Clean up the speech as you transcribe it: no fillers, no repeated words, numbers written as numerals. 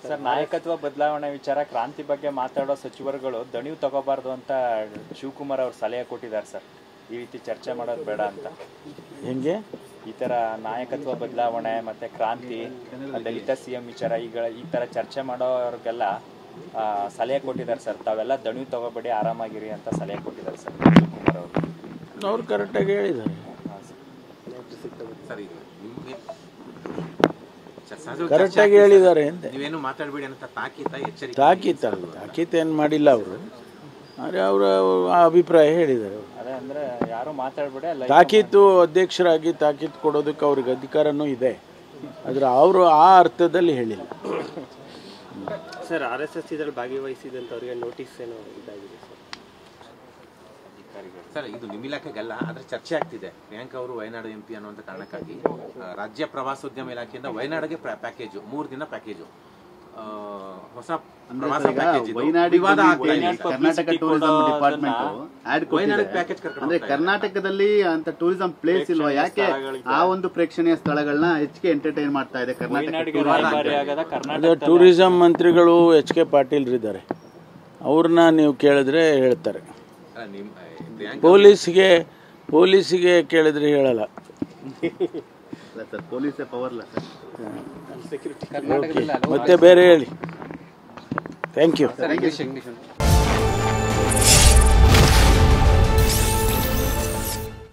Sir, ನಾಯಕತ್ವ ಬದಲಾವಣೆ ವಿಚಾರ ಕ್ರಾಂತಿ ಬಗ್ಗೆ ಮಾತಾಡೋ ಸಚಿವರುಗಳು ದಣಿವು ತಗೋಬಾರ್ದು ಅಂತ ಶಿವಕುಮಾರ್ ಅವರು ಸಲಹೆ ಕೊಟ್ಟಿದ್ದಾರೆ ಸರ್. ಈ ರೀತಿ ಚರ್ಚೆ ಮಾಡೋದು ಬೇಡ ಅಂತ. ಹೆಂಗೆ ಈ ಥರ ನಾಯಕತ್ವ ಬದಲಾವಣೆ ಮತ್ತೆ ಕ್ರಾಂತಿ, ದಲಿತ CM ವಿಚಾರ ಈ ಥರ ಚರ್ಚೆ ಮಾಡೋರಿಗೆಲ್ಲ ಸಲಹೆ ಕೊಟ್ಟಿದ್ದಾರೆ ಸರ್. ತಾವೆಲ್ಲ ದಣಿವು ತಗೋಬೇಡಿ, ಆರಾಮಾಗಿರಿ ಅಂತ ಸಲಹೆ ಕೊಟ್ಟಿದ್ದಾರೆ ಸರ್ ಶಿವಕುಮಾರ್ ಅವರು. ಅವ್ರು ಕರೆಕ್ಟಾಗಿ ಹೇಳಿದ್ದಾರೆ. ಕರೆಕ್ಟಾಗಿ ಹೇಳಿದ್ದಾರೆ ಅಂತ. ನೀವೇನು ಮಾತಾಡಬೇಡಿ ಅಂತ ತಾಕೀತೇನು ಮಾಡಿಲ್ಲ ಅವರು. ಆದರೆ ಅವರ ಅಭಿಪ್ರಾಯ ಹೇಳಿದ್ದಾರೆ. ಅದೇ ಅಂದ್ರೆ ಯಾರು ಮಾತಾಡಬೇಡಿ, ತಾಕೀತು ಅಧ್ಯಕ್ಷರಾಗಿ ತಾಕೀತು ಕೊಡೋದಕ್ಕೆ ಅವ್ರಿಗೆ ಅಧಿಕಾರನೂ ಇದೆ. ಆದರೆ ಅವರು ಆ ಅರ್ಥದಲ್ಲಿ ಹೇಳಿಲ್ಲ ಸರ್. RSS ಇದರಲ್ಲಿ ಭಾಗವಹಿಸಿದಂಥವ್ರಿಗೆ ನೋಟಿಸ್ ಏನೋ ಇದಾಗಿದೆ ಸರ್. ಇದು ನಿಮ್ಮ ಇಲಾಖೆಗಲ್ಲ, ಆದ್ರೆ ಚರ್ಚೆ ಆಗ್ತಿದೆ. ಪ್ರಿಯಾಂಕಾ ಅವರು ವಯನಾಡು MP ಅನ್ನುವಂಥ ಕಾರಣಕ್ಕಾಗಿ ರಾಜ್ಯ ಪ್ರವಾಸೋದ್ಯಮ ಇಲಾಖೆಯಿಂದ ವಯನಾಡಿಗೆ ಪ್ಯಾಕೇಜು 3 ದಿನ ಪ್ಯಾಕೇಜು, ಹೊಸ ಪ್ರವಾಸ package Karnataka tourism department ad ಕೊಟ್ಟಿದೆ. ಅಂದ್ರೆ ಕರ್ನಾಟಕದಲ್ಲಿ ಅಂತ ಟೂರಿಸಂ ಪ್ಲೇಸ್ ಇಲ್ವಾ? ಯಾಕೆ ಆ ಒಂದು ಪ್ರೇಕ್ಷಣೀಯ ಸ್ಥಳಗಳನ್ನ ಹೆಚ್ಚಿಗೆ ಎಂಟರ್ಟೈನ್ ಮಾಡ್ತಾ ಇದೆ ಕರ್ನಾಟಕ? ಟೂರಿಸಂ ಮಂತ್ರಿಗಳು HK ಪಾಟೀಲ್ ಇದ್ದಾರೆ. ಅವ್ರನ್ನ ನೀವು ಕೇಳಿದ್ರೆ ಹೇಳ್ತಾರೆ. ಪೊಲೀಸಿಗೆ ಕೇಳಿದ್ರೆ ಹೇಳಲ್ಲ ಸರ್. ಪೊಲೀಸೇ ಪವರ್ಲ್ಲ ಸರ್. ಮತ್ತೆ ಬೇರೆ ಹೇಳಿ. Thank you.